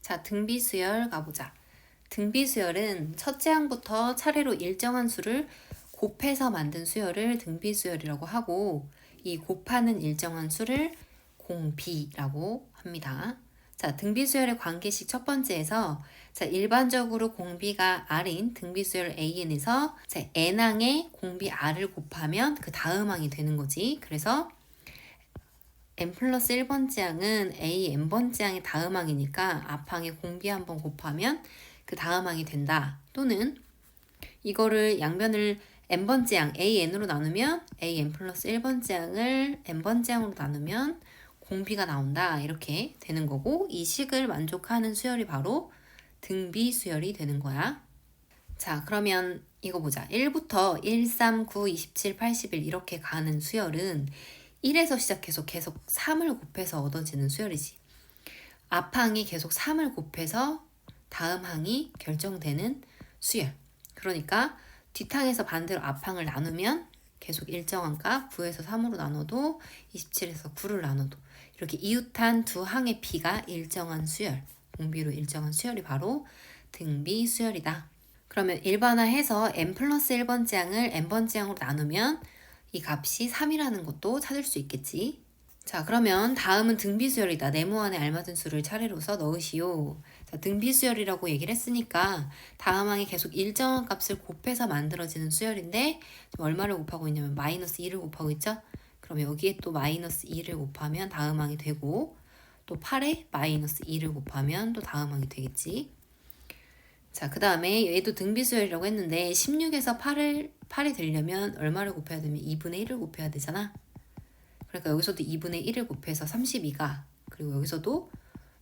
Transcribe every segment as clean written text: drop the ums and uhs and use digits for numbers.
자, 등비수열 가보자. 등비수열은 첫째 항부터 차례로 일정한 수를 곱해서 만든 수열을 등비수열이라고 하고, 이 곱하는 일정한 수를 공비라고 합니다. 자, 등비수열의 관계식 첫 번째에서, 자, 일반적으로 공비가 R인 등비수열 AN에서 n항의 공비 R을 곱하면 그 다음 항이 되는 거지. 그래서 n 플러스 1번째 항은 a n번째 항의 다음 항이니까 앞항에 공비 한번 곱하면 그 다음 항이 된다. 또는 이거를 양변을 n번째 항 an으로 나누면 an 플러스 1번째 항을 n번째 항으로 나누면 공비가 나온다. 이렇게 되는 거고, 이 식을 만족하는 수열이 바로 등비 수열이 되는 거야. 자, 그러면 이거 보자. 1부터 1, 3, 9, 27, 81 이렇게 가는 수열은 1에서 시작해서 계속 3을 곱해서 얻어지는 수열이지. 앞항이 계속 3을 곱해서 다음 항이 결정되는 수열. 그러니까 뒷항에서 반대로 앞항을 나누면 계속 일정한 값 9에서 3으로 나눠도 27에서 9를 나눠도 이렇게 이웃한 두 항의 비가 일정한 수열, 공비로 일정한 수열이 바로 등비 수열이다. 그러면 일반화해서 n 플러스 1번째 항을 n번째 항으로 나누면 이 값이 3이라는 것도 찾을 수 있겠지. 자, 그러면 다음은 등비수열이다. 네모안에 알맞은 수를 차례로 써 넣으시오. 자, 등비수열이라고 얘기를 했으니까 다음 항에 계속 일정한 값을 곱해서 만들어지는 수열인데 지금 얼마를 곱하고 있냐면 마이너스 2를 곱하고 있죠? 그럼 여기에 또 마이너스 2를 곱하면 다음 항이 되고, 또 8에 마이너스 2를 곱하면 또 다음 항이 되겠지. 자, 그 다음에 얘도 등비수열이라고 했는데 16에서 8이 되려면 얼마를 곱해야 되면 2분의 1을 곱해야 되잖아. 그러니까 여기서도 2분의 1을 곱해서 32가, 그리고 여기서도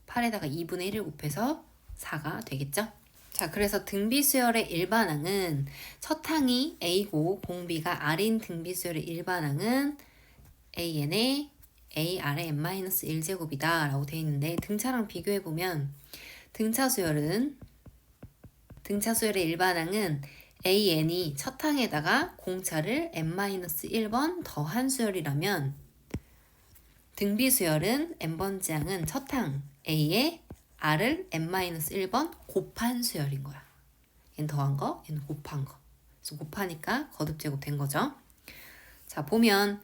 8에다가 2분의 1을 곱해서 4가 되겠죠. 자, 그래서 등비수열의 일반항은 첫 항이 A고 공비가 R인 등비수열의 일반항은 AN의 AR의 n-1제곱이다 라고 되어 있는데, 등차랑 비교해보면 등차수열의 일반항은 AN이 첫 항에다가 공차를 n-1번 더한 수열이라면, 등비수열은 n번째 항은 첫 항 A에 R을 n-1번 곱한 수열인 거야. 얘는 더한 거, 얘는 곱한 거. 그래서 곱하니까 거듭제곱 된 거죠. 자, 보면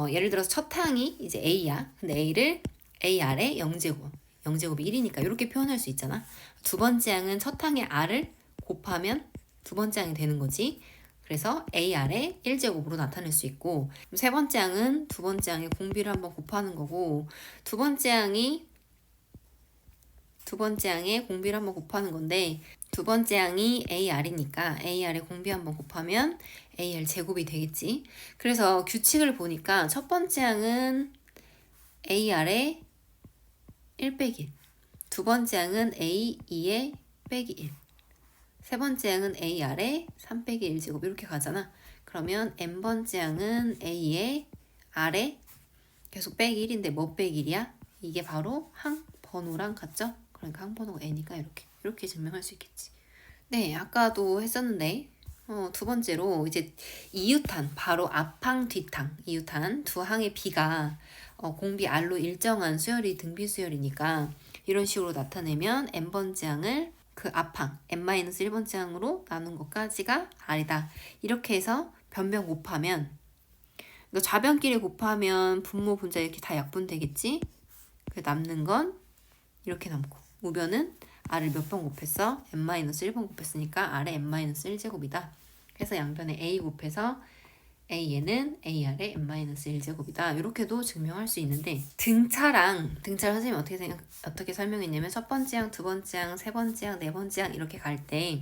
예를 들어서 첫 항이 이제 A야. 근데 A를 AR에 0제곱, 0제곱이 1이니까 이렇게 표현할 수 있잖아. 두 번째 항은 첫 항의 R을 곱하면 두 번째 항이 되는 거지. 그래서 AR의 1제곱으로 나타낼 수 있고, 세 번째 항은 두 번째 항의 공비를 한번 곱하는 거고, 두 번째 항의 공비를 한번 곱하는 건데, 두 번째 항이 AR이니까 AR의 공비 한번 곱하면 AR 제곱이 되겠지. 그래서 규칙을 보니까 첫 번째 항은 AR의 1 빼기 1, 두 번째 항은 A2의 빼기 1, 세 번째 항은 AR의 3 빼기 1제곱 이렇게 가잖아. 그러면 n번째 항은 A의 R에 계속 빼기 1인데 뭐 빼기 1이야? 이게 바로 항 번호랑 같죠? 그러니까 항 번호가 n이니까 이렇게 증명할 수 있겠지. 네, 아까도 했었는데 두 번째로 이제 이웃한, 바로 앞항 뒷항, 이웃한 두 항의 비가 공비 R로 일정한 수열이 등비수열이니까 이런 식으로 나타내면 n번째 항을 그 앞항 n-1번째 항으로 나눈 것까지가 R이다. 이렇게 해서 변변 곱하면, 좌변끼리 곱하면 분모 분자 이렇게 다 약분되겠지. 그 남는 건 이렇게 남고, 우변은 R을 몇 번 곱했어? n-1번 곱했으니까 R의 n-1제곱이다. 그래서 양변에 A 곱해서 AN은 AR의 n-1제곱이다. 이렇게도 증명할 수 있는데, 등차를 선생님이 어떻게 설명했냐면 첫 번째 항, 두 번째 항, 세 번째 항, 네 번째 항 이렇게 갈 때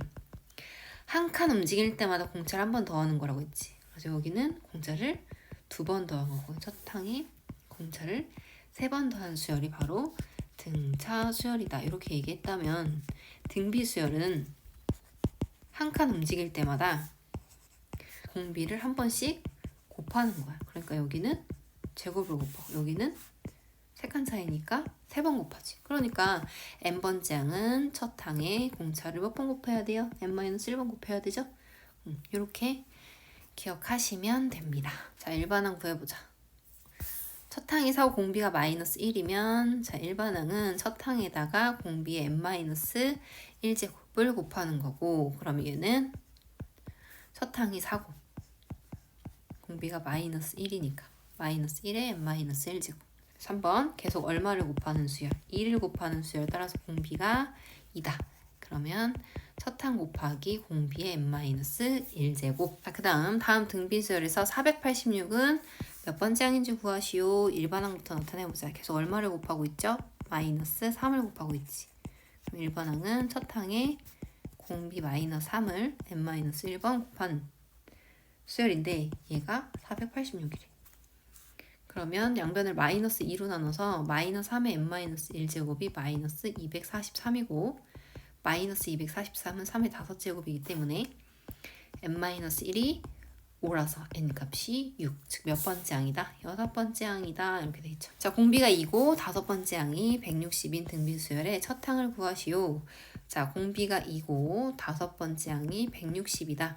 한 칸 움직일 때마다 공차를 한 번 더하는 거라고 했지. 그래서 여기는 공차를 두 번 더한 거고, 첫 항에 공차를 세 번 더한 수열이 바로 등차 수열이다. 이렇게 얘기했다면, 등비 수열은 한 칸 움직일 때마다 공비를 한 번씩 곱하는 거야. 그러니까 여기는 제곱을 곱하고 여기는 세 칸 차이니까 세 번 곱하지. 그러니까 n번째 항은 첫 항에 공차를 몇 번 곱해야 돼요? n-1번 곱해야 되죠? 이렇게 기억하시면 됩니다. 자, 일반항 구해보자. 첫 항이 4고 공비가 마이너스 1이면 자 일반항은 첫 항에다가 공비의 n-1제곱을 곱하는 거고, 그럼 얘는 첫 항이 4고 공비가 마이너스 1이니까 마이너스 1에 n-1제곱. 3번 계속 얼마를 곱하는 수열? 2를 곱하는 수열 따라서 공비가 2다. 그러면 첫 항 곱하기 공비의 n-1제곱. 자, 그 다음 등비수열에서 486은 몇 번째 항인지 구하시오. 일반항부터 나타내보자. 계속 얼마를 곱하고 있죠? 마이너스 3을 곱하고 있지. 그럼 일반항은 첫 항에 공비 마이너스 3을 n-1번 곱한 수열인데 얘가 486이래. 그러면 양변을 마이너스 2로 나눠서 마이너스 3의 n-1제곱이 마이너스 243이고 마이너스 243은 3의 5제곱이기 때문에 n-1이 5라서 n값이 6, 즉 몇 번째 항이다? 6번째 항이다. 이렇게 돼 있죠. 자, 공비가 2고 5번째 항이 160인 등비수열의 첫 항을 구하시오. 자, 공비가 2고 5번째 항이 160이다.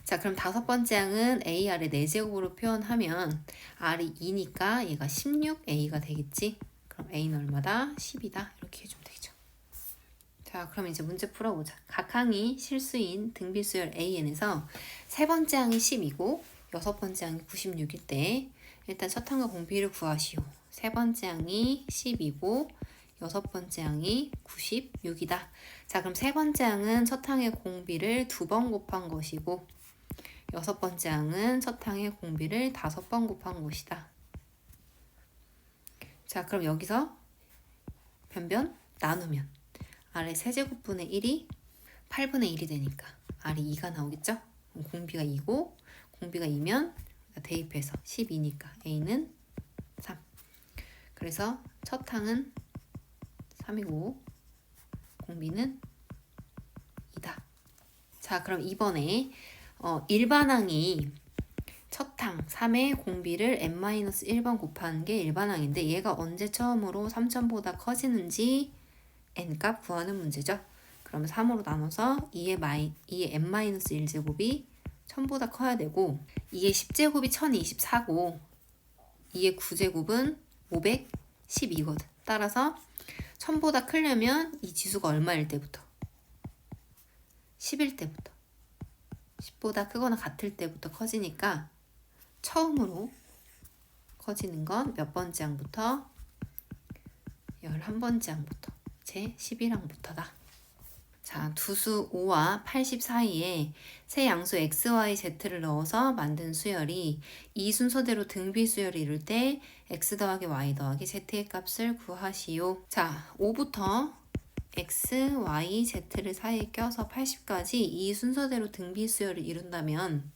자, 그럼 5번째 항은 AR의 4제곱으로 표현하면 R이 2니까 얘가 16A가 되겠지? 그럼 A는 얼마다? 10이다. 이렇게 해주면 되죠. 자, 그럼 이제 문제 풀어보자. 각 항이 실수인 등비수열 AN에서 세 번째 항이 10이고 여섯 번째 항이 96일 때 일단 첫 항과 공비를 구하시오. 세 번째 항이 10이고 여섯 번째 항이 96이다. 자, 그럼 세 번째 항은 첫 항의 공비를 2번 곱한 것이고 여섯 번째 항은 첫 항의 공비를 5번 곱한 것이다. 자, 그럼 여기서 변변 나누면 R의 세제곱분의 1이 8분의 1이 되니까 R이 2가 나오겠죠? 공비가 2고 공비가 2면 대입해서 12니까 A는 3. 그래서 첫 항은 3이고 공비는 2다. 자, 그럼 이번에 일반항이 첫 항 3의 공비를 n-1번 곱하는 게 일반항인데 얘가 언제 처음으로 3점보다 커지는지 n값 구하는 문제죠. 그러면 3으로 나눠서 2의 n-1제곱이 1000보다 커야 되고 2의 10제곱이 1024고 2의 9제곱은 512거든. 따라서 1000보다 크려면 이 지수가 얼마일 때부터? 10일 때부터. 10보다 크거나 같을 때부터 커지니까 처음으로 커지는 건 몇 번째 항부터? 11번째 항부터. 제 11항부터다. 자, 두수 5와 80 사이에 세 양수 x, y, z를 넣어서 만든 수열이 이 순서대로 등비 수열을 이룰 때 x 더하기 y 더하기 z의 값을 구하시오. 자, 5부터 x, y, z를 사이에 껴서 80까지 이 순서대로 등비 수열을 이룬다면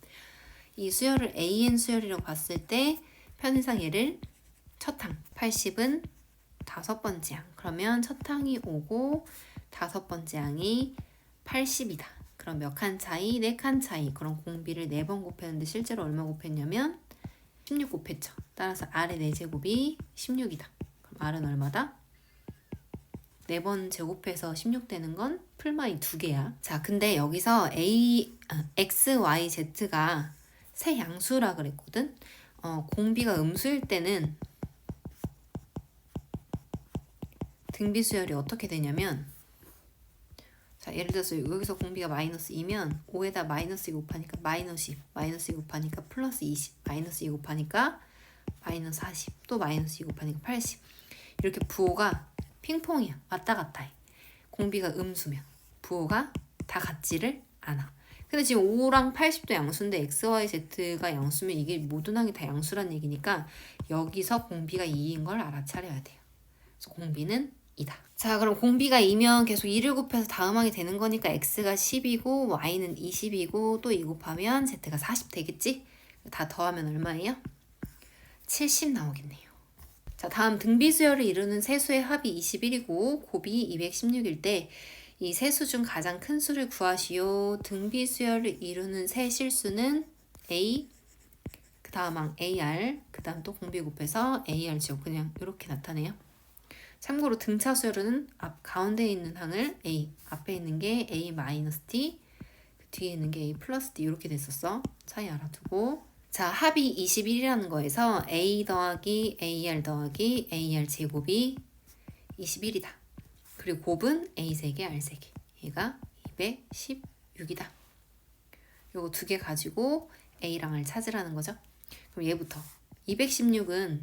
이 수열을 AN 수열이라고 봤을 때 편의상 얘를 첫 항 80은 다섯 번째 항. 그러면 첫 항이 5고 다섯 번째 항이 80이다. 그럼 몇 칸 차이? 4칸 차이. 그럼 공비를 4번 곱했는데 실제로 얼마 곱했냐면 16 곱했죠. 따라서 R의 4제곱이 16이다. 그럼 R은 얼마다? 4번 제곱해서 16 되는 건 풀마이 2개야. 자, 근데 여기서 X, Y, Z가 세 양수라 그랬거든. 공비가 음수일 때는 등비수열이 어떻게 되냐면, 자, 예를 들어서 여기서 공비가 마이너스 2면 5에다 마이너스 2 곱하니까 마이너스 10, 마이너스 2 곱하니까 플러스 20, 마이너스 2 곱하니까 마이너스 40, 또 마이너스 2 곱하니까 80. 이렇게 부호가 핑퐁이야. 왔다 갔다 해. 공비가 음수면 부호가 다 같지를 않아. 근데 지금 5랑 80도 양수인데 x, y, z가 양수면 이게 모든 항이 다 양수란 얘기니까 여기서 공비가 2인 걸 알아차려야 돼요. 그래서 공비는 2다. 자, 그럼 공비가 2면 계속 2를 곱해서 다음 항이 되는 거니까 x가 10이고 y는 20이고 또 2 곱하면 z가 40 되겠지? 다 더하면 얼마예요? 70 나오겠네요. 자, 다음 등비수열을 이루는 세수의 합이 21이고 곱이 216일 때 이 세수 중 가장 큰 수를 구하시오. 등비수열을 이루는 세 실수는 A, 그 다음 항 AR, 그 다음 또 공비 곱해서 AR 지워. 그냥 이렇게 나타내요. 참고로 등차수열은 가운데 있는 항을 A, 앞에 있는 게 A-T, 그 뒤에 있는 게 A+D 이렇게 됐었어. 차이 알아두고. 자, 합이 21이라는 거에서 A 더하기 AR 더하기 AR 제곱이 21이다. 그리고 곱은 A 3개, R 3개. 얘가 216이다. 요거 두 개 가지고 A랑 R 찾으라는 거죠. 그럼 얘부터 216은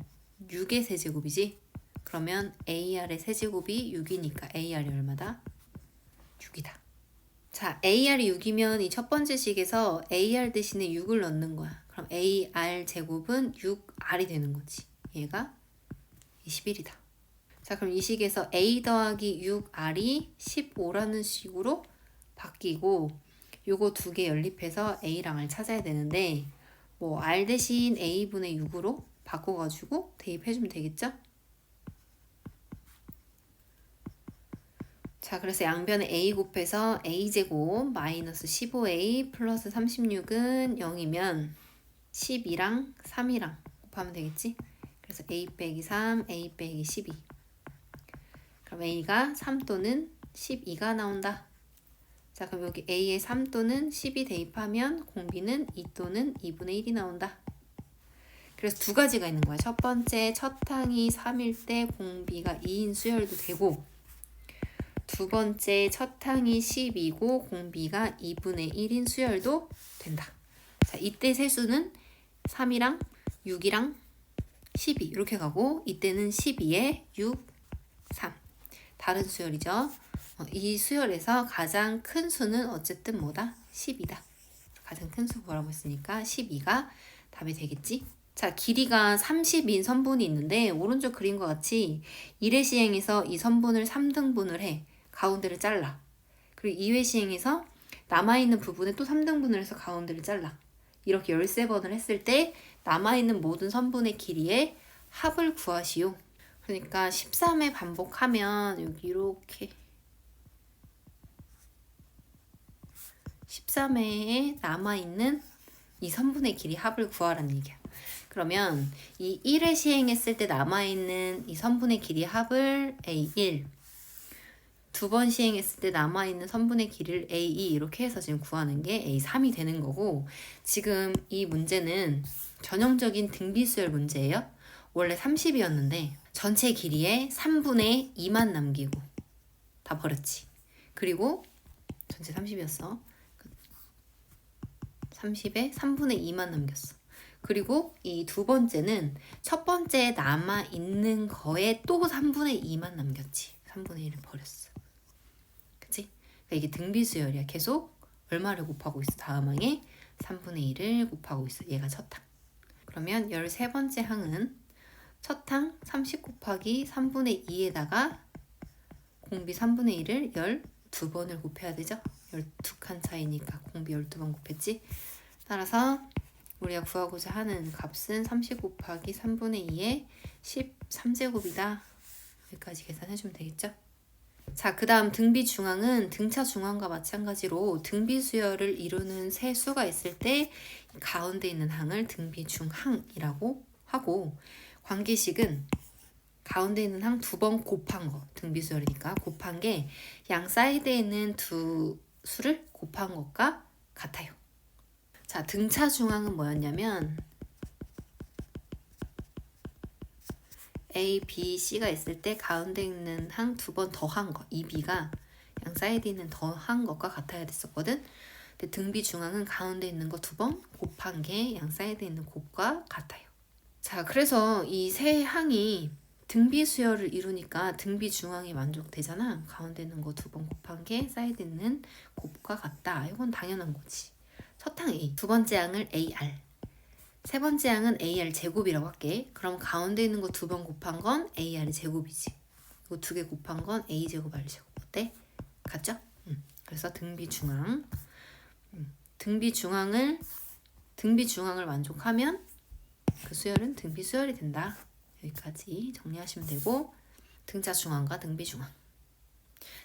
6의 세제곱이지? 그러면 AR의 세제곱이 6이니까 AR이 얼마다? 6이다. 자, AR이 6이면 이 첫 번째 식에서 AR 대신에 6을 넣는 거야. 그럼 AR 제곱은 6R이 되는 거지. 얘가 21이다. 자, 그럼 이 식에서 A 더하기 6R이 15라는 식으로 바뀌고 요거 두 개 연립해서 A랑 R 찾아야 되는데 뭐 R 대신 A분의 6으로 바꿔가지고 대입해주면 되겠죠? 자, 그래서 양변에 A 곱해서 A제곱 마이너스 15A 플러스 36은 0이면 12랑 3이랑 곱하면 되겠지? 그래서 A 빼기 3, A 빼기 12. 그럼 A가 3 또는 12가 나온다. 자, 그럼 여기 A에 3 또는 10이 대입하면 공비는 2 또는 2분의 1이 나온다. 그래서 두 가지가 있는 거야. 첫 번째, 첫 항이 3일 때 공비가 2인 수열도 되고 두 번째, 첫 항이 10이고 공비가 2분의 1인 수열도 된다. 자, 이때 세수는 3이랑 6이랑 12 이렇게 가고 이때는 12에 6, 3 다른 수열이죠. 이 수열에서 가장 큰 수는 어쨌든 뭐다? 10이다. 가장 큰 수 구하라고 했으니까 12가 답이 되겠지? 자, 길이가 30인 선분이 있는데 오른쪽 그림과 같이 1회 시행에서 이 선분을 3등분을 해. 가운데를 잘라. 그리고 2회 시행에서 남아있는 부분에 또 3등분을 해서 가운데를 잘라. 이렇게 13번을 했을 때 남아있는 모든 선분의 길이의 합을 구하시오. 그러니까 13회 반복하면 여기 이렇게 13회에 남아있는 이 선분의 길이 합을 구하라는 얘기야. 그러면 이 1회 시행했을 때 남아있는 이 선분의 길이 합을 A1 두 번 시행했을 때 남아있는 선분의 길이를 A2 이렇게 해서 지금 구하는 게 A3이 되는 거고 지금 이 문제는 전형적인 등비수열 문제예요. 원래 30이었는데 전체 길이의 3분의 2만 남기고 다 버렸지. 그리고 전체 30이었어. 30에 3분의 2만 남겼어. 그리고 이 두 번째는 첫 번째에 남아있는 거에 또 3분의 2만 남겼지. 3분의 1을 버렸어. 그치? 그러니까 이게 등비수열이야. 계속 얼마를 곱하고 있어? 다음 항에 3분의 1을 곱하고 있어. 얘가 첫 항. 그러면 13번째 항은 첫 항 30 곱하기 3분의 2에다가 공비 3분의 1을 12번을 곱해야 되죠? 12칸 차이니까 공비 12번 곱했지? 따라서 우리가 구하고자 하는 값은 30 곱하기 3분의 2에 13제곱이다. 여기까지 계산해주면 되겠죠? 자, 그 다음 등비 중앙은 등차 중앙과 마찬가지로 등비 수열을 이루는 세 수가 있을 때 가운데 있는 항을 등비 중항이라고 하고 관계식은 가운데 있는 항 두 번 곱한 거 등비 수열이니까 곱한 게 양 사이드에 있는 두 수를 곱한 것과 같아요. 자, 등차 중앙은 뭐였냐면 A, B, C가 있을 때 가운데 있는 항 두 번 더한 거, 이 B가 양 사이드에 있는 더한 것과 같아야 됐었거든. 근데 등비 중앙은 가운데 있는 거 두 번 곱한 게 양 사이드에 있는 곱과 같아요. 자, 그래서 이 세 항이 등비 수열을 이루니까 등비 중앙이 만족되잖아. 가운데 있는 거 두 번 곱한 게 사이드에 있는 곱과 같다. 이건 당연한 거지. 첫 항 A, 두 번째 항을 AR, 세 번째 항은 AR 제곱이라고 할게. 그럼 가운데 있는 거 두 번 곱한 건 AR의 제곱이지. 이거 두 개 곱한 건 A 제곱, R 제곱. 어때? 같죠? 그래서 등비 중앙. 등비 중앙을 만족하면 그 수열은 등비 수열이 된다. 여기까지 정리하시면 되고 등차 중앙과 등비 중앙.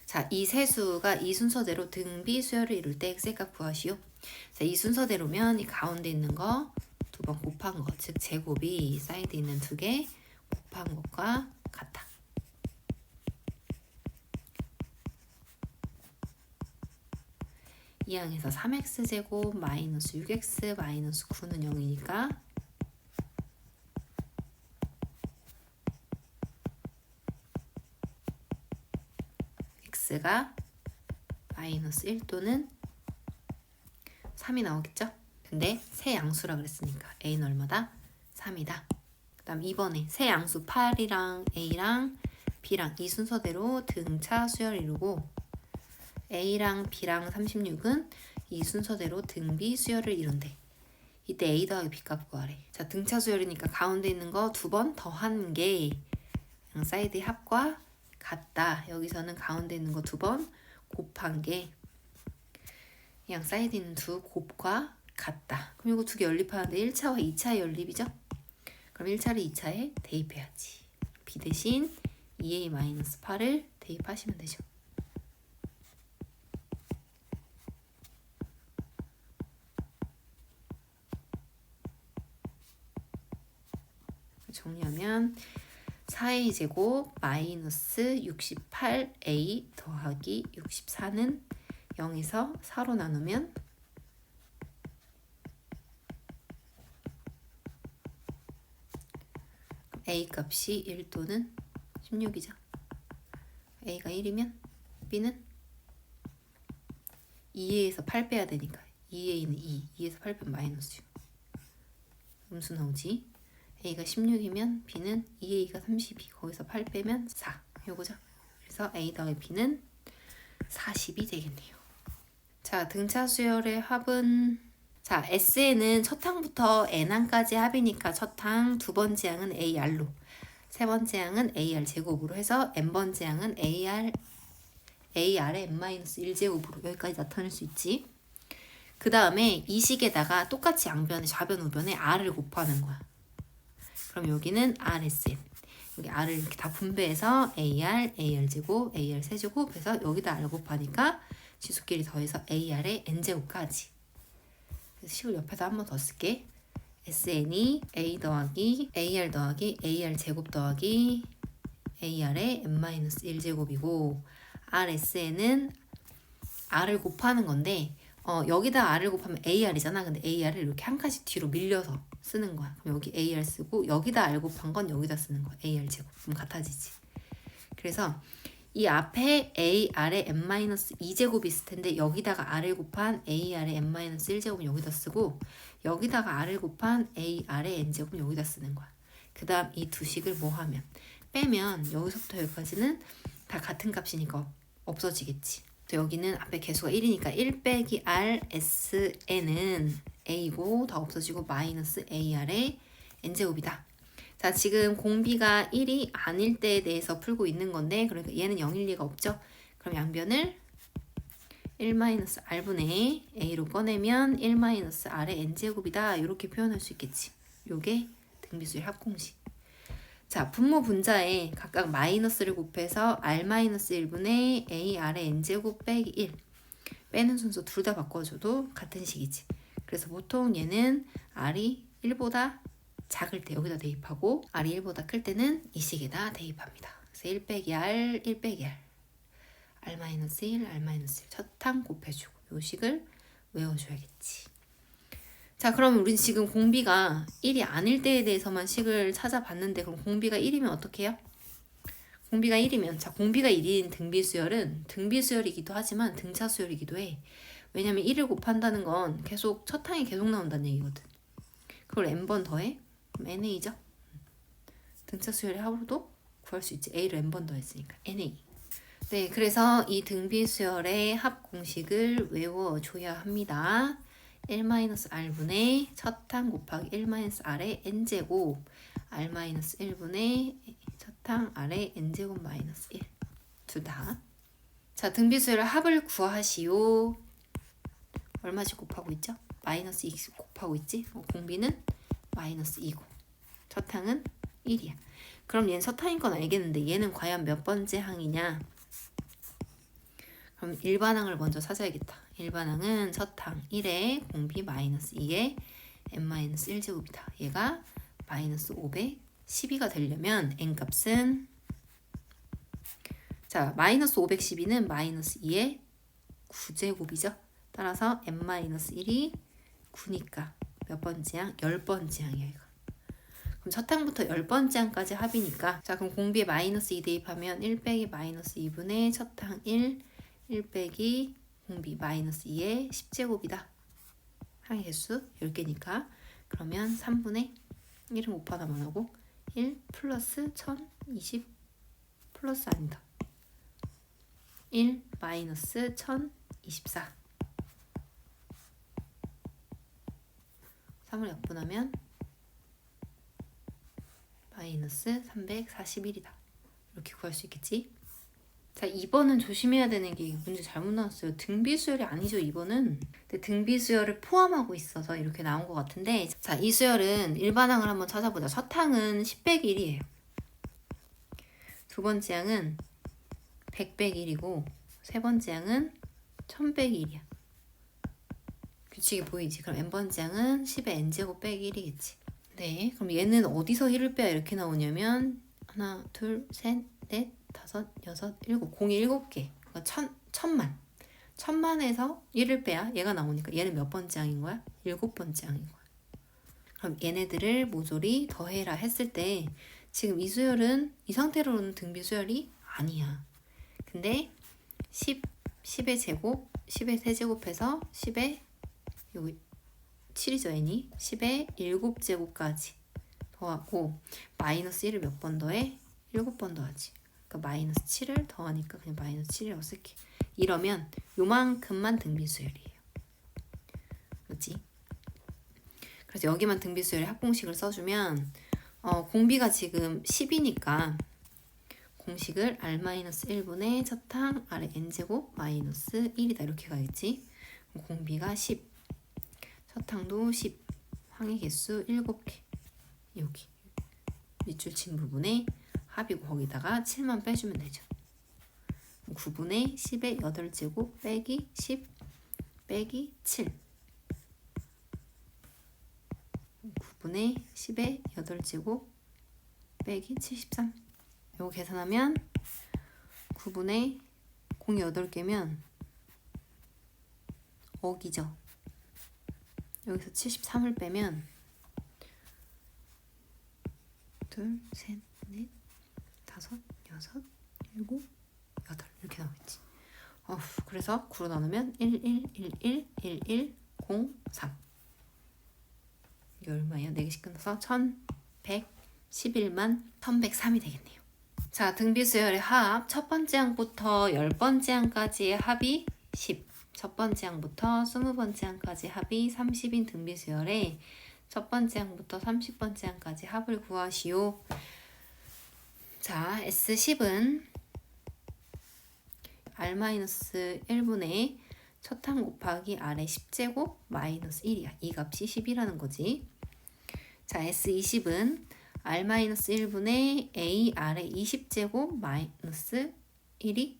자, 이 세 수가 이 순서대로 등비 수열을 이룰 때 x값 구하시오. 자, 이 순서대로면 이 가운데 있는 거 두 번 곱한 거, 즉 제곱이 사이드 있는 두 개 곱한 것과 같다. 2항에서 3x제곱 마이너스 6x 마이너스 9는 0이니까 x가 마이너스 1 또는 3이 나오겠죠? 근데 세 양수라 그랬으니까 a는 얼마다? 3이다. 그 다음 2번에 세 양수 8이랑 a랑 b랑 이 순서대로 등차 수열을 이루고 a랑 b랑 36은 이 순서대로 등비 수열을 이룬대. 이때 a 더하기 b 값 구하래. 자, 등차 수열이니까 가운데 있는 거 두 번 더한 게 양 사이드의 합과 같다. 여기서는 가운데 있는 거 두 번 곱한 게 양 사이드 있는 두 곱과 같다. 그럼 이거 두 개 연립하는데 1차와 2차의 연립이죠? 그럼 1차를 2차에 대입해야지. b 대신 2a-8을 대입하시면 되죠. 정리하면 4a 제곱 마이너스 68a 더하기 64는 0에서 4로 나누면 a 값이 1 또는 16이죠. a가 1이면 b는 2a에서 8 빼야 되니까 2a는 2, 2에서 8 빼면 마이너스 6. 음수 나오지. a가 16이면 b는 2a가 32, 거기서 8 빼면 4. 요거죠. 그래서 a 더하기 b는 40이 되겠네요. 자, 등차 수열의 합은 자, Sn은 첫 항부터 N항까지 합이니까 첫 항, 두 번째 항은 AR로, 세 번째 항은 AR 제곱으로 해서 N번째 항은 AR의 N-1제곱으로 여기까지 나타낼 수 있지. 그 다음에 이 식에다가 똑같이 양변에 좌변 우변에 R을 곱하는 거야. 그럼 여기는 RSN. 여기 R을 이렇게 다 분배해서 AR, AR 제곱, AR 세제곱 해서 여기다 R 곱하니까 지수끼리 더해서 AR의 N제곱까지. 그래서 식을 옆에다 한 번 더 쓸게. SN이 A 더하기 AR 더하기 AR 제곱 더하기 AR의 N-1제곱이고 RSN은 R을 곱하는 건데 여기다 R을 곱하면 AR이잖아. 근데 AR을 이렇게 한 칸씩 뒤로 밀려서 쓰는 거야. 그럼 여기 AR 쓰고 여기다 R 곱한 건 여기다 쓰는 거야. AR 제곱. 그럼 같아지지. 그래서 이 앞에 AR의 N-2제곱이 있을 텐데 여기다가 R을 곱한 AR의 N-1제곱은 여기다 쓰고 여기다가 R을 곱한 AR의 N제곱은 여기다 쓰는 거야. 그 다음 이 두 식을 뭐 하면 빼면 여기서부터 여기까지는 다 같은 값이니까 없어지겠지. 또 여기는 앞에 개수가 1이니까 1 빼기 R, SN은 A고 다 없어지고 마이너스 AR의 N제곱이다. 자, 지금 공비가 1이 아닐 때에 대해서 풀고 있는 건데 그러니까 얘는 0일 리가 없죠. 그럼 양변을 1-R분의 A로 꺼내면 1-R의 N제곱이다. 이렇게 표현할 수 있겠지. 요게 등비수열 합공식. 자, 분모 분자에 각각 마이너스를 곱해서 R-1분의 AR의 N제곱 빼기 1 빼는 순서 둘 다 바꿔줘도 같은 식이지. 그래서 보통 얘는 R이 1보다 작을 때 여기다 대입하고 R이 1보다 클 때는 이 식에다 대입합니다. 그래서 1 빼기 R, 1 빼기 R R-1, R-1 첫 항 곱해주고 요 식을 외워줘야겠지. 자, 그럼 우린 지금 공비가 1이 아닐 때에 대해서만 식을 찾아봤는데 그럼 공비가 1이면 어떻게 해요? 공비가 1이면 자, 공비가 1인 등비수열은 등비수열이기도 하지만 등차수열이기도 해. 왜냐면 1을 곱한다는 건 계속 첫 항이 계속 나온다는 얘기거든. 그걸 n번 더해? 그럼 NA죠? 등차수열의 합으로도 구할 수 있지. A를 n번 더했으니까 NA. 네, 그래서 이 등비수열의 합 공식을 외워줘야 합니다. 1-R분의 첫 항 곱하기 1-R의 N제곱 R-1분의 첫 항 R의 N제곱 마이너스 1 둘 다. 자, 등비수열의 합을 구하시오. 얼마씩 곱하고 있죠? 마이너스 2 곱하고 있지? 공비는 마이너스 2고 첫 항은 1이야. 그럼 얘는 첫 항인 건 알겠는데 얘는 과연 몇 번째 항이냐? 그럼 일반항을 먼저 찾아야겠다. 일반항은 첫 항 1에 공비 마이너스 2에 n-1제곱이다. 얘가 마이너스 512가 되려면 n값은 자 마이너스 512는 마이너스 2의 9제곱이죠. 따라서 n-1이 9니까 몇 번째 항? 10번째 항이야 이거. 그럼 첫 항부터 10번째 항까지 합이니까 자 그럼 공비에 마이너스 2 대입하면 1 빼기 마이너스 2분의 첫 항 1 빼기 공비 마이너스 2의 10제곱이다. 항의 개수 10개니까 그러면 3분의 1은 곱하다만 하고 1 플러스 1020 플러스 아니다. 1 마이너스 1024 3을 약분하면 마이너스 341이다. 이렇게 구할 수 있겠지? 자, 2번은 조심해야 되는 게 문제 잘못 나왔어요. 등비수열이 아니죠, 2번은. 근데 등비수열을 포함하고 있어서 이렇게 나온 것 같은데 자, 이 수열은 일반항을 한번 찾아보자. 첫 항은 10 빼기 1이에요. 두 번째 항은 100 빼기 1이고 세 번째 항은 1000 빼기 1이야. 규칙이 보이지? 그럼 n번째 항은 10의 n제곱 빼기 1이겠지. 네, 그럼 얘는 어디서 1을 빼야 이렇게 나오냐면 하나, 둘, 셋, 넷, 다섯, 여섯, 일곱, 공이 7개. 그러니까 천만에서 1을 빼야 얘가 나오니까 얘는 몇 번째 항인 거야? 7번째 항인 거야. 그럼 얘네들을 모조리 더해라 했을 때 지금 이 수열은 이 상태로는 등비수열이 아니야. 근데 10의 제곱, 10의 세제곱해서 10의 여기 7이죠 n이 10의 7제곱까지 더하고 마이너스 1을 몇 번 더해? 7번 더하지. 그러니까 마이너스 7을 더하니까 그냥 마이너스 7이라고 쓸게. 이러면 요만큼만 등비수열이에요. 그렇지? 그래서 여기만 등비수열의 합공식을 써주면 공비가 지금 10이니까 공식을 r-1분의 첫항 r의 n제곱 마이너스 1이다 이렇게 가겠지. 공비가 10 첫항도 10 항의 개수 7개 여기 밑줄 친 부분에 합이고 거기다가 7만 빼주면 되죠. 9분의 10의 8제곱 빼기 10 빼기 7 9분의 10의 8제곱 빼기 73 요거 계산하면 9분의 공이 8개면 억이죠. 여기서 73을 빼면 둘, 셋, 넷, 다섯, 여섯, 일곱, 여덟 이렇게 나오겠지. 그래서 9로 나누면 1, 1, 1, 1, 1, 1, 0, 3 이게 얼마예요? 4개씩 끊어서 1111만 1103이 되겠네요. 자, 등비수열의 합 첫 번째 항부터 10번째 항까지의 합이 10 첫 번째 항부터 20번째 항까지 합이 30인 등비수열에 첫 번째 항부터 30번째 항까지 합을 구하시오. 자, S10은 R-1분의 첫 항 곱하기 R의 10제곱 마이너스 1이야. 이 값이 10이라는 거지. 자, S20은 R-1분의 A R의 20제곱 마이너스 1이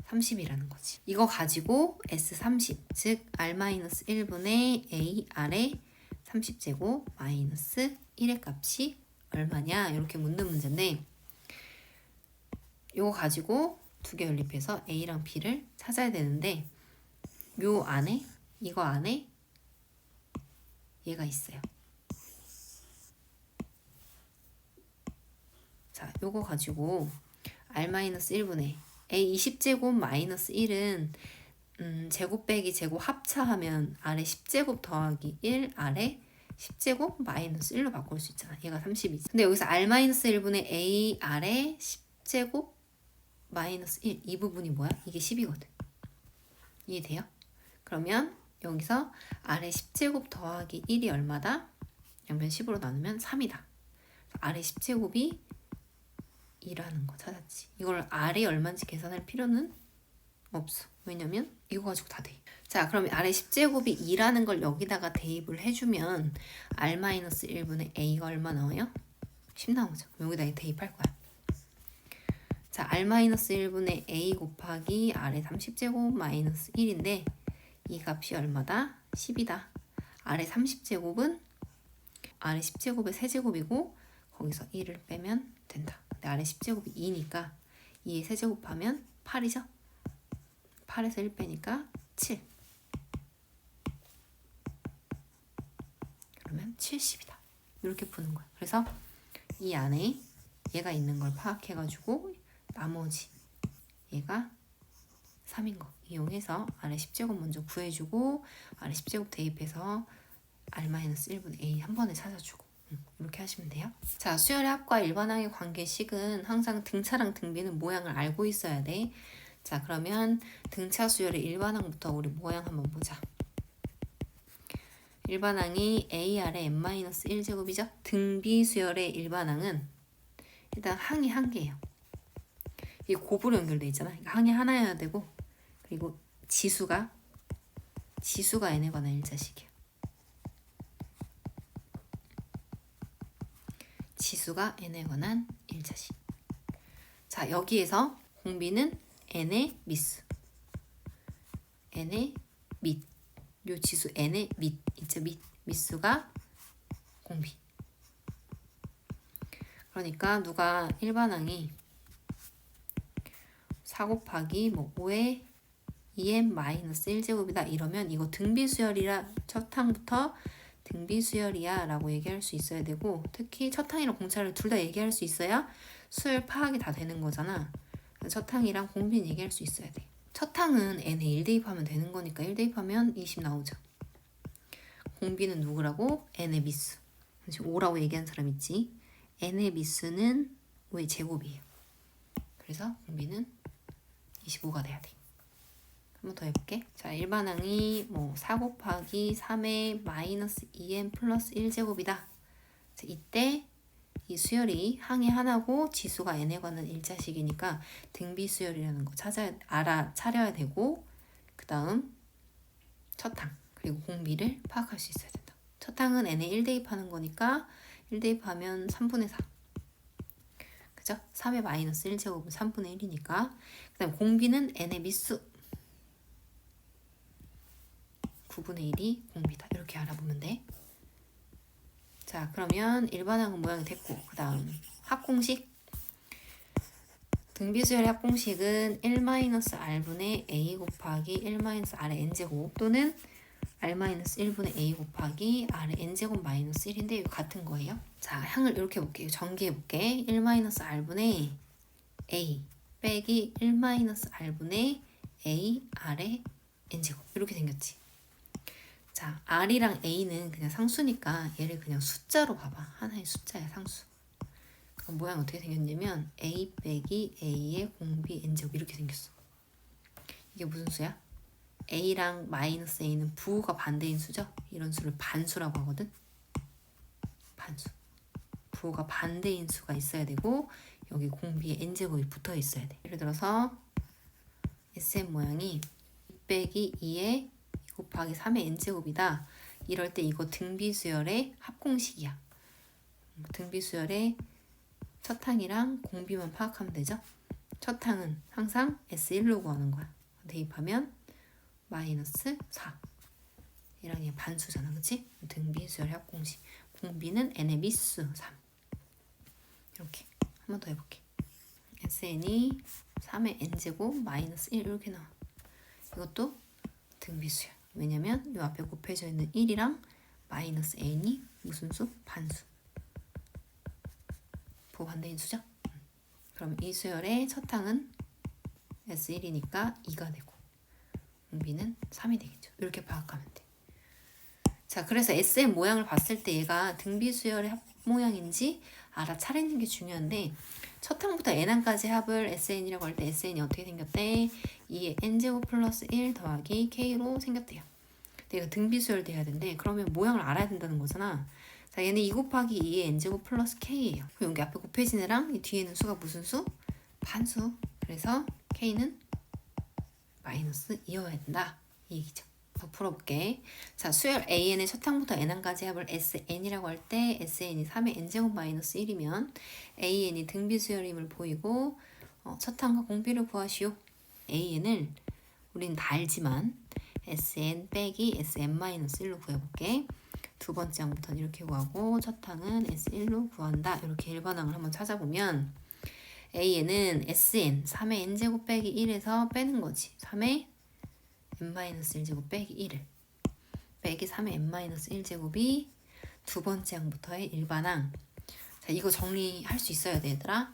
30이라는 거지. 이거 가지고 S30, 즉 R-1분의 A R의 30제곱 마이너스 1의 값이 얼마냐 이렇게 묻는 문제인데 이거 가지고 두 개 연립해서 A랑 B를 찾아야 되는데 요 안에 이거 안에 얘가 있어요. 자, 요거 가지고 R-1분의 A 20제곱 마이너스 1은 제곱 빼기 제곱 합차하면 R의 10제곱 더하기 1 R의 10제곱 마이너스 1로 바꿀 수 있잖아. 얘가 30이지. 근데 여기서 R-1분의 A R의 10제곱 마이너스 1 이 부분이 뭐야? 이게 10이거든. 이해돼요? 그러면 여기서 R의 10제곱 더하기 1이 얼마다? 양변 10으로 나누면 3이다. R의 10제곱이 2라는 거 찾았지. 이걸 R이 얼마인지 계산할 필요는 없어. 왜냐면 이거 가지고 다 돼. 자, 그럼 R의 10제곱이 2라는 걸 여기다가 대입을 해주면 R-1분의 A가 얼마 나와요? 10 나오죠. 그럼 여기다 대입할 거야. 자, R-1분의 A 곱하기 R의 30제곱 마이너스 1인데 이 값이 얼마다? 10이다. R의 30제곱은 R의 10제곱의 세제곱이고 거기서 1을 빼면 된다. 근데 R의 10제곱이 2니까 2의 세제곱하면 8이죠? 8에서 1 빼니까 7. 그러면 70이다. 이렇게 푸는 거야. 그래서 이 안에 얘가 있는 걸 파악해가지고 나머지 얘가 3인 거 이용해서 아래 10제곱 먼저 구해주고 아래 10제곱 대입해서 R-1분의 A 한 번에 찾아주고 이렇게 하시면 돼요. 자, 수열의 합과 일반항의 관계식은 항상 등차랑 등비는 모양을 알고 있어야 돼. 자, 그러면 등차 수열의 일반항부터 우리 모양 한번 보자. 일반항이 AR의 n-1제곱이죠. 등비 수열의 일반항은 일단 항이 한 개예요. 이 곱으로 연결돼 있잖아. 항이 하나여야 되고 그리고 지수가 n에 관한 일자식이야. 지수가 n에 관한 일자식. 자, 여기에서 공비는 n의 미수, n의 밑, 요 지수 n의 밑 있죠. 밑수가 공비. 그러니까 누가 일반항이 4 곱하기 5의 2n-1제곱이다 이러면 이거 등비수열이라 첫 항부터 등비수열이야 라고 얘기할 수 있어야 되고 특히 첫 항이랑 공차를 둘 다 얘기할 수 있어야 수열 파악이 다 되는 거잖아. 첫 항이랑 공비는 얘기할 수 있어야 돼. 첫 항은 n에 1 대입하면 되는 거니까 1 대입하면 20 나오죠. 공비는 누구라고? n의 미수. 5라고 얘기한 사람 있지. n의 미수는 5의 제곱이에요. 그래서 공비는 25가 돼야 돼. 한 번 더 해볼게. 자, 일반항이 4 곱하기 3의 마이너스 2n 플러스 1제곱이다. 자, 이때 이 수열이 항이 하나고 지수가 n에 관한 일자식이니까 등비 수열이라는 거 차려야 되고 그 다음 첫 항 그리고 공비를 파악할 수 있어야 된다. 첫 항은 n에 1 대입하는 거니까 1 대입하면 3분의 4. 그죠? 3의 마이너스 1제곱은 3분의 1이니까 그 다음 공비는 n의 미수 9분의 1이 공비다. 이렇게 알아보면 돼. 자, 그러면 일반항은 모양이 됐고 그 다음 합공식 등비수열의 합공식은 1-r분의 a 곱하기 1-r의 n제곱 또는 r-1분의 a 곱하기 r의 n제곱 마이너스 1인데 이거 같은 거예요. 자, 항을 이렇게 볼게요. 전개해볼게. 1-r분의 a 빼기 1-r분의 a r의 n제곱 이렇게 생겼지. 자, r이랑 a는 그냥 상수니까 얘를 그냥 숫자로 봐봐. 하나의 숫자야, 상수. 그럼 모양 어떻게 생겼냐면 a 빼기 a의 공비 n제곱 이렇게 생겼어. 이게 무슨 수야? a랑 마이너스 a는 부호가 반대인 수죠? 이런 수를 반수라고 하거든. 반수. 부호가 반대인 수가 있어야 되고 여기 공비에 n제곱이 붙어 있어야 돼. 예를 들어서 SM 모양이 2 빼기 2의 2 곱하기 3의 n제곱이다. 이럴 때 이거 등비수열의 합공식이야. 등비수열의 첫 항이랑 공비만 파악하면 되죠. 첫 항은 항상 S1로 구하는 거야. 대입하면 마이너스 4. 얘랑 얘 반수잖아. 그치? 등비수열의 합공식. 공비는 n의 미수 3. 이렇게 한 번 더 해볼게. SN이 3의 n제곱 마이너스 1 이렇게 나와. 이것도 등비수열. 왜냐면 이 앞에 곱해져 있는 1이랑 마이너스 n이 무슨 수? 반수. 부반대인 수죠? 그럼 이 수열의 첫 항은 S1이니까 2가 되고 공비는 3이 되겠죠. 이렇게 파악하면 돼. 자, 그래서 SM 모양을 봤을 때 얘가 등비수열의 합 모양인지 알아차리는 게 중요한데 첫 항부터 n항까지 합을 SN이라고 할 때 SN이 어떻게 생겼대? 2의 n제곱 플러스 1 더하기 k로 생겼대요. 근데 이거 등비수열 돼야 되는데 그러면 모양을 알아야 된다는 거잖아. 자, 얘는 2 곱하기 2의 n제곱 플러스 k예요. 여기 앞에 곱해진 애랑 이 뒤에 있는 수가 무슨 수? 반수. 그래서 k는 마이너스 2여야 된다. 이 얘기죠. 더 풀어볼게. 자, 수열 AN의 첫 항부터 n항까지 합을 SN이라고 할 때 SN이 3의 n제곱 마이너스 1이면 AN이 등비수열임을 보이고 첫 항과 공비를 구하시오. AN을 우리는 다 알지만 SN 빼기 SN-1로 구해볼게. 두 번째 항부터는 이렇게 구하고 첫 항은 S1로 구한다. 이렇게 일반항을 한번 찾아보면 AN은 SN 3의 n제곱 빼기 1에서 빼는 거지. 3의 n-1제곱 빼기 1을 빼기 3의 n-1제곱이 두 번째 항부터의 일반항. 자, 이거 정리할 수 있어야 돼, 얘들아.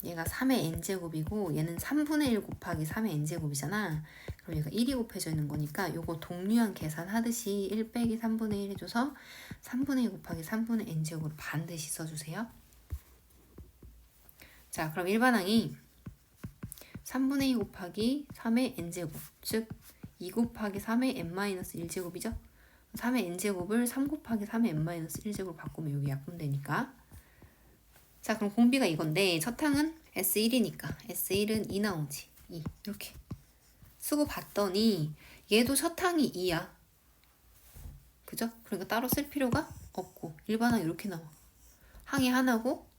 얘가 3의 n제곱이고 얘는 3분의 1 곱하기 3의 n제곱이잖아. 그럼 얘가 1이 곱해져 있는 거니까 요거 동류항 계산하듯이 1 빼기 3분의 1 해줘서 3분의 1 곱하기 3분의 n제곱으로 반드시 써주세요. 자, 그럼 일반항이 3분의 2 곱하기 3의 n제곱, 즉 2 곱하기 3의 n-1제곱이죠. 3의 n제곱을 3 곱하기 3의 n-1제곱으로 바꾸면 여기 약분되니까. 자, 그럼 공비가 이건데 첫 항은 S1이니까 S1은 2 나오지. 2 이렇게 쓰고 봤더니 얘도 첫 항이 2야. 그죠? 그러니까 따로 쓸 필요가 없고 일반항 이렇게 나와. 항이 하나고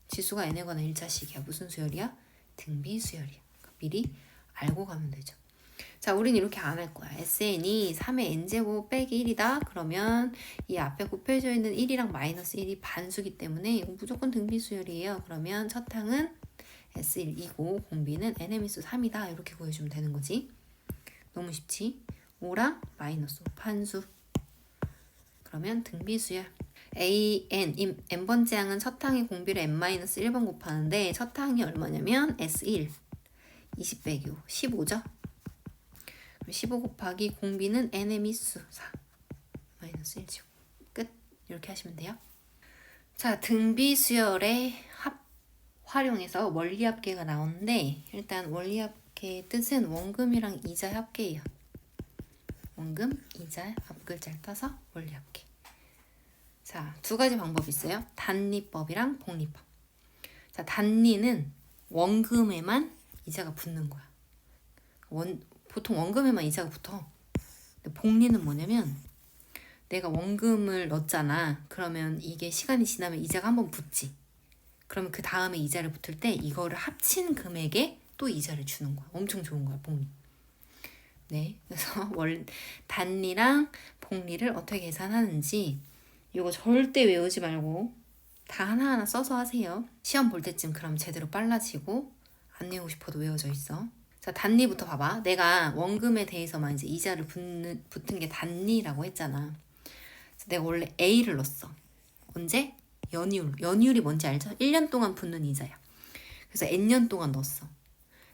지수가 n에 관한 1차식이야. 무슨 수열이야? 등비수열이야. 그러니까 미리 알고 가면 되죠. 자, 우린 이렇게 안 할 거야. SN이 3의 n제곱 빼기 1이다. 그러면 이 앞에 곱해져 있는 1이랑 마이너스 1이 반수기 때문에 이건 무조건 등비수열이에요. 그러면 첫 항은 S1 2고 공비는 n의 미수 3이다. 이렇게 구해주면 되는 거지. 너무 쉽지? 5랑 마이너스 5 판수. 그러면 등비수열. n번째 항은 첫 항의 공비를 n-1번 곱하는데 첫 항이 얼마냐면 S1 20 빼기 5 15죠. 15 곱하기 공비는 n의 미수 4 마이너스 1제곱. 끝. 이렇게 하시면 돼요. 자, 등비수열의 합 활용해서 원리합계가 나오는데 일단 원리합계의 뜻은 원금이랑 이자 합계예요. 원금, 이자 앞글자를 따서 원리합계. 자, 두 가지 방법이 있어요. 단리법이랑 복리법. 자, 단리는 원금에만 이자가 붙는 거야. 보통 원금에만 이자가 붙어. 근데 복리는 뭐냐면 내가 원금을 넣었잖아. 그러면 이게 시간이 지나면 이자가 한번 붙지. 그러면 그 다음에 이자를 붙을 때 이거를 합친 금액에 또 이자를 주는 거야. 엄청 좋은 거야, 복리. 네, 그래서 단리랑 복리를 어떻게 계산하는지 이거 절대 외우지 말고 다 하나하나 써서 하세요. 시험 볼 때쯤 그럼 제대로 빨라지고 안 외우고 싶어도 외워져 있어. 자, 단리부터 봐봐. 내가 원금에 대해서만 이제 이자를 붙은 게 단리라고 했잖아. 그래서 내가 원래 A를 넣었어. 언제? 연이율. 연이율이 뭔지 알죠? 1년 동안 붙는 이자야. 그래서 N년 동안 넣었어.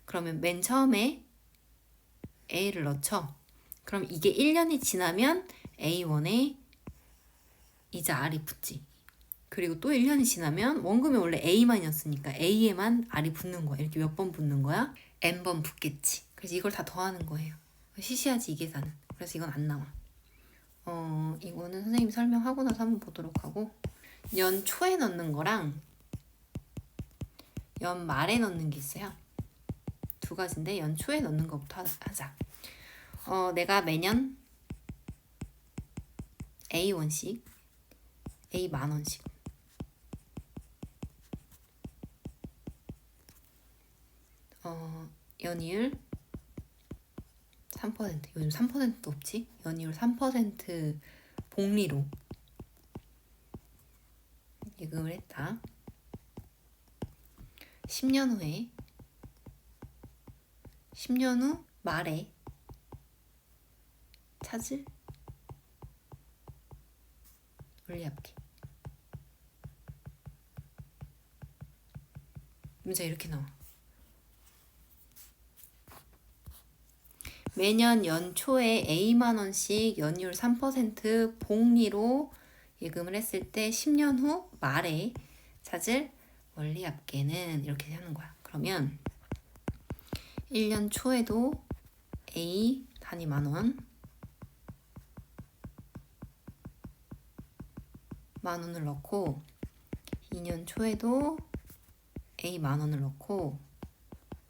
그러면 맨 처음에 A를 넣죠. 그럼 이게 1년이 지나면 A1에 이자 R이 붙지. 그리고 또 1년이 지나면 원금이 원래 A만이었으니까 A에만 R이 붙는 거야. 이렇게 몇 번 붙는 거야? N번 붙겠지. 그래서 이걸 다 더하는 거예요. 시시하지 이 계산은. 그래서 이건 안 나와. 이거는 선생님이 설명하고 나서 한번 보도록 하고 연 초에 넣는 거랑 연 말에 넣는 게 있어요. 두 가지인데 연 초에 넣는 것부터 하자. 내가 매년 A1씩 A 10,000원씩 연이율 3%. 요즘 3%도 없지? 연이율 3% 복리로 예금을 했다. 10년 후에 10년 후 말에 찾을 원리합계. 문제 이렇게 나와. 매년 연초에 A만원씩 연이율 3% 복리로 예금을 했을 때 10년 후 말에 찾을 원리합계는 이렇게 하는 거야. 그러면 1년 초에도 A 단위 만원 만원을 넣고 2년 초에도 A 만원을 넣고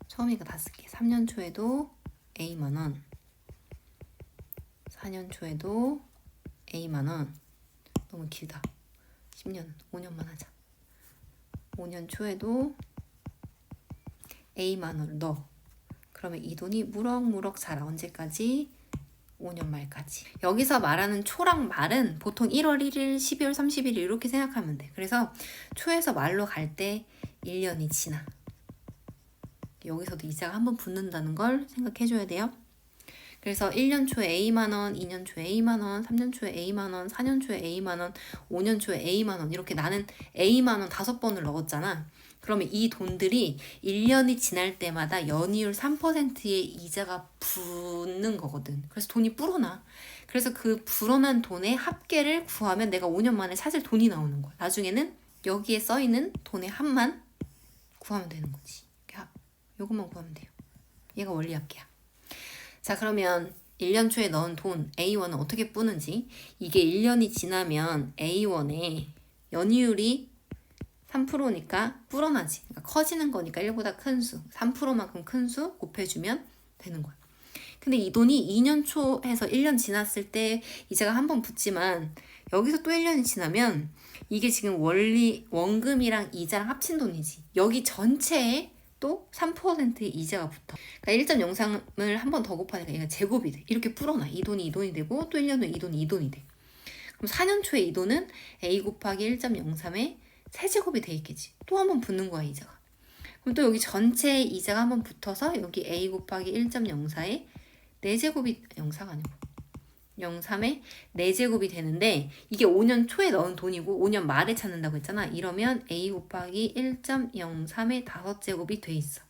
처음이니까 다 쓸게. 3년 초에도 A 만원 4년 초에도 A 만원 너무 길다. 10년 5년만 하자. 5년 초에도 A 만원을 넣어. 그러면 이 돈이 무럭무럭 자라. 언제까지? 5년 말까지. 여기서 말하는 초랑 말은 보통 1월 1일, 12월 30일 이렇게 생각하면 돼. 그래서 초에서 말로 갈 때 1년이 지나. 여기서도 이자가 한번 붙는다는 걸 생각해줘야 돼요. 그래서 1년 초에 A만 원, 2년 초에 A만 원, 3년 초에 A만 원, 4년 초에 A만 원, 5년 초에 A만 원 이렇게 나는 A만 원 5번을 넣었잖아. 그러면 이 돈들이 1년이 지날 때마다 연이율 3%의 이자가 붙는 거거든. 그래서 돈이 불어나. 그래서 그 불어난 돈의 합계를 구하면 내가 5년 만에 찾을 돈이 나오는 거야. 나중에는 여기에 써있는 돈의 합만 구하면 되는 거지. 요것만 구하면 돼요. 얘가 원리 합계야. 자, 그러면 1년 초에 넣은 돈 A1은 어떻게 뿌는지. 이게 1년이 지나면 A1의 연이율이 3%니까 불어나지. 그러니까 커지는 거니까 1보다 큰 수, 3%만큼 큰 수 곱해주면 되는 거야. 근데 이 돈이 2년 초에서 1년 지났을 때 이자가 한 번 붙지만 여기서 또 1년이 지나면 이게 지금 원금이랑 이자랑 합친 돈이지. 여기 전체에 또 3%의 이자가 붙어. 그러니까 1.03을 한 번 더 곱하니까 얘가 제곱이 돼. 이렇게 불어나. 이 돈이 되고 또 1년 후에 이 돈이 돼. 그럼 4년 초에 이 돈은 A 곱하기 1.03에 세제곱이 돼 있겠지. 또 한 번 붙는 거야, 이자가. 그럼 또 여기 전체 이자가 한 번 붙어서 여기 A 곱하기 1.04에 4제곱이 0.4가 아니고 0.3에 4제곱이 되는데 이게 5년 초에 넣은 돈이고 5년 말에 찾는다고 했잖아. 이러면 A 곱하기 1.03에 5제곱이 돼 있어.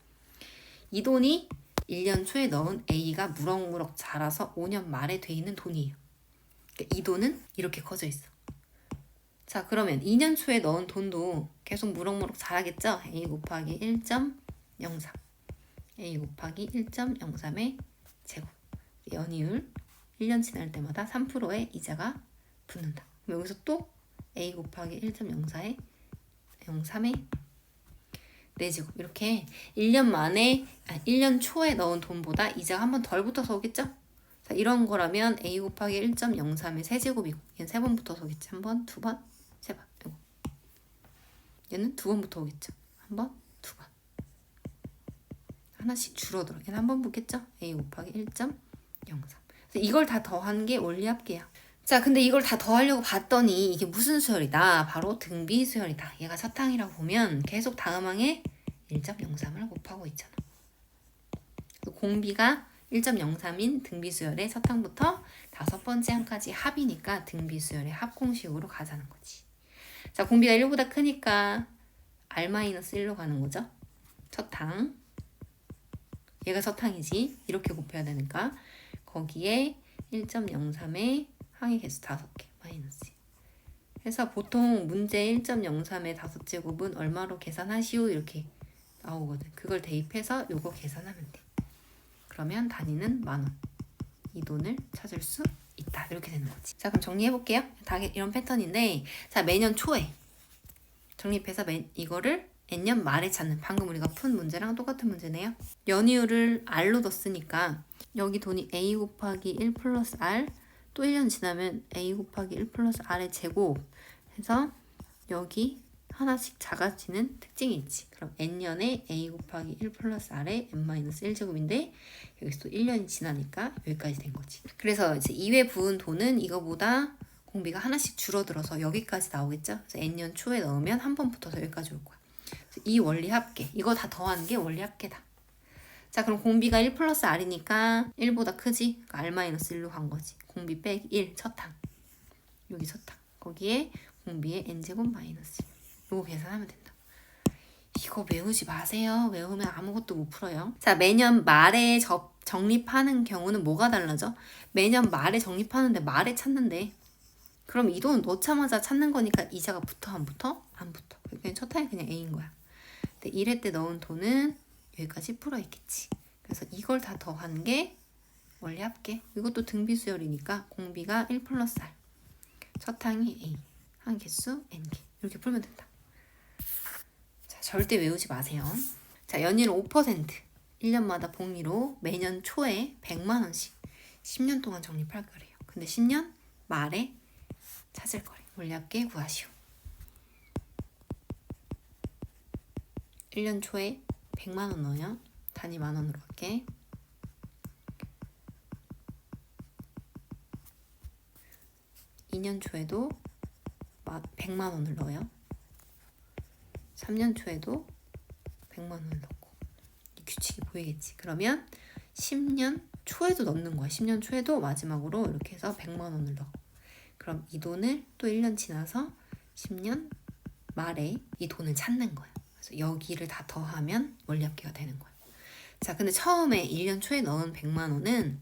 이 돈이 1년 초에 넣은 A가 무럭무럭 자라서 5년 말에 돼 있는 돈이에요. 그러니까 이 돈은 이렇게 커져 있어. 자, 그러면 2년 초에 넣은 돈도 계속 무럭무럭 자라겠죠? A 곱하기 1.03 A 곱하기 1.03의 제곱. 연이율 1년 지날 때마다 3%의 이자가 붙는다. 그럼 여기서 또 A 곱하기 1.04에 0.3의 4제곱. 이렇게 1년 초에 넣은 돈보다 이자가 한 번 덜 붙어서 오겠죠? 자, 이런 거라면 A 곱하기 1.03의 세제곱이고 얘는 3번 붙어서 오겠지. 한 번, 두 번, 세 번. 이거. 얘는 2번부터 오겠죠. 한 번, 두 번. 하나씩 줄어들어. 얘는 한 번 붙겠죠? A 곱하기 1.03. 그래서 이걸 다 더한 게 원리합계야. 자, 근데 이걸 다 더하려고 봤더니 이게 무슨 수열이다? 바로 등비 수열이다. 얘가 사탕이라고 보면 계속 다음 항에 1.03을 곱하고 있잖아. 공비가 1.03인 등비수열의 사탕부터 5번째 항까지 합이니까 등비수열의 합공식으로 가자는 거지. 자, 공비가 1보다 크니까 R-1로 가는 거죠. 첫항. 얘가 서탕이지. 이렇게 곱해야 되니까 거기에 1.03의 항의 개수 5개 마이너스. 그래서 보통 문제 1.03의 5제곱은 얼마로 계산하시오 이렇게 나오거든. 그걸 대입해서 요거 계산하면 돼. 그러면 단위는 10,000원. 이 돈을 찾을 수 있다. 이렇게 되는 거지. 자, 그럼 정리해볼게요. 다 이런 패턴인데, 자, 매년 초에 정립해서 이거를 N년 말에 찾는, 방금 우리가 푼 문제랑 똑같은 문제네요. 연이율을 R로 뒀으니까 여기 돈이 A 곱하기 1 플러스 R, 또 1년 지나면 A 곱하기 1 플러스 R의 제곱 해서 여기 하나씩 작아지는 특징이 있지. 그럼 N년에 A 곱하기 1 플러스 R의 N-1제곱인데 여기서 또 1년이 지나니까 여기까지 된 거지. 그래서 이제 2회 부은 돈은 이거보다 공비가 하나씩 줄어들어서 여기까지 나오겠죠. 그래서 N년 초에 넣으면 한 번 붙어서 여기까지 올 거야. 이 원리 합계, 이거 다 더하는 게 원리 합계다. 자, 그럼 공비가 1 플러스 R이니까 1보다 크지? 그러니까 R-1로 간 거지. 공비 빼기 1, 첫항. 여기 첫항. 거기에 공비의 N제곱 마이너스 1. 요거 계산하면 된다. 이거 외우지 마세요. 외우면 아무것도 못 풀어요. 자, 매년 말에 적립하는 경우는 뭐가 달라져? 매년 말에 적립하는데 말에 찾는데 그럼 이 돈 넣자마자 찾는 거니까 이자가 붙어 안 붙어? 안 붙어. 그냥 첫 항이 그냥 A인 거야. 근데 1회 때 넣은 돈은 여기까지 풀어 있겠지. 그래서 이걸 다 더한 게 원리 합계. 이것도 등비수열이니까 공비가 1 플러스 R. 첫 항이 A. 항 개수 N개. 이렇게 풀면 된다. 자, 절대 외우지 마세요. 자, 연이율 5%. 1년마다 복리로 매년 초에 100만 원씩 10년 동안 적립할 거래요. 근데 10년 말에 찾을 거래. 원리 합계 구하시오. 1년 초에 100만 원 넣어요. 단위 10,000원으로 할게. 2년 초에도 100만 원을 넣어요. 3년 초에도 100만 원을 넣고. 이 규칙이 보이겠지. 그러면 10년 초에도 넣는 거야. 10년 초에도 마지막으로 이렇게 해서 100만 원을 넣어. 그럼 이 돈을 또 1년 지나서 10년 말에 이 돈을 찾는 거야. 그래서 여기를 다 더하면 원리합계가 되는 거야. 자, 근데 처음에 1년 초에 넣은 100만 원은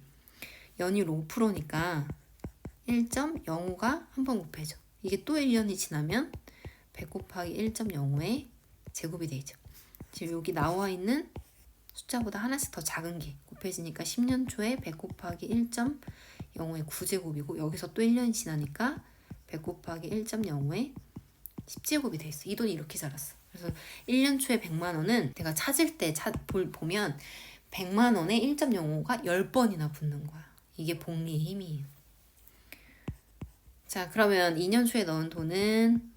연율 5%니까 1.05가 한 번 곱해져. 이게 또 1년이 지나면 100 곱하기 1.05의 제곱이 되죠. 지금 여기 나와 있는 숫자보다 하나씩 더 작은 게 곱해지니까 10년 초에 100 곱하기 1.05의 9제곱이고 여기서 또 1년이 지나니까 100 곱하기 1.05의 10제곱이 돼 있어. 이 돈이 이렇게 자랐어. 그래서 1년 초에 100만 원은 내가 찾을 때 보면 100만 원에 1.05가 10번이나 붙는 거야. 이게 복리의 힘이에요. 자, 그러면 2년 초에 넣은 돈은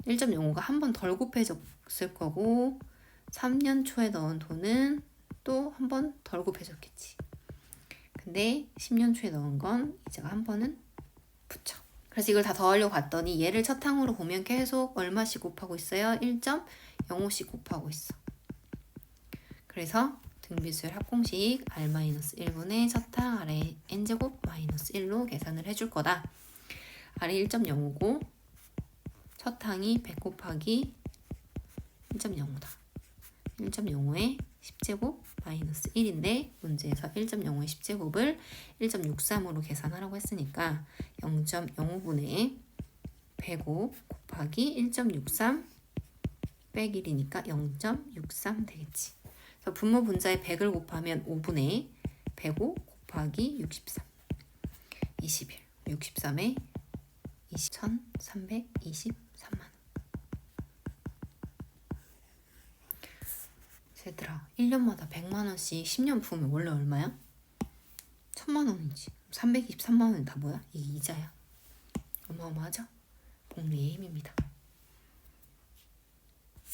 1.05가 한 번 덜 곱해졌을 거고 3년 초에 넣은 돈은 또 한 번 덜 곱해졌겠지. 근데 10년 초에 넣은 건 이제가 한 번은 붙여. 그래서 이걸 다 더하려고 봤더니 얘를 첫 항으로 보면 계속 얼마씩 곱하고 있어요? 1.05씩 곱하고 있어. 그래서 등비수열 합공식 R-1분의 첫항 R의 n제곱 마이너스 1로 계산을 해줄 거다. R이 1.05고 첫 항이 100 곱하기 1.05다. 1.05의 10제곱 마이너스 1인데 문제에서 1.05의 10제곱을 1.63으로 계산하라고 했으니까 0.05분의 105 곱하기 1.63 빼기 1이니까 0.63 되겠지. 그래서 분모 분자에 100을 곱하면 5분의 105 곱하기 63 21 63에 1323만 원. 얘들아 1년마다 100만 원씩 10년 부으면 원래 얼마야? 1000만 원이지. 323만 원이 다 뭐야? 이게 이자야. 어마어마하죠? 복리의 힘입니다.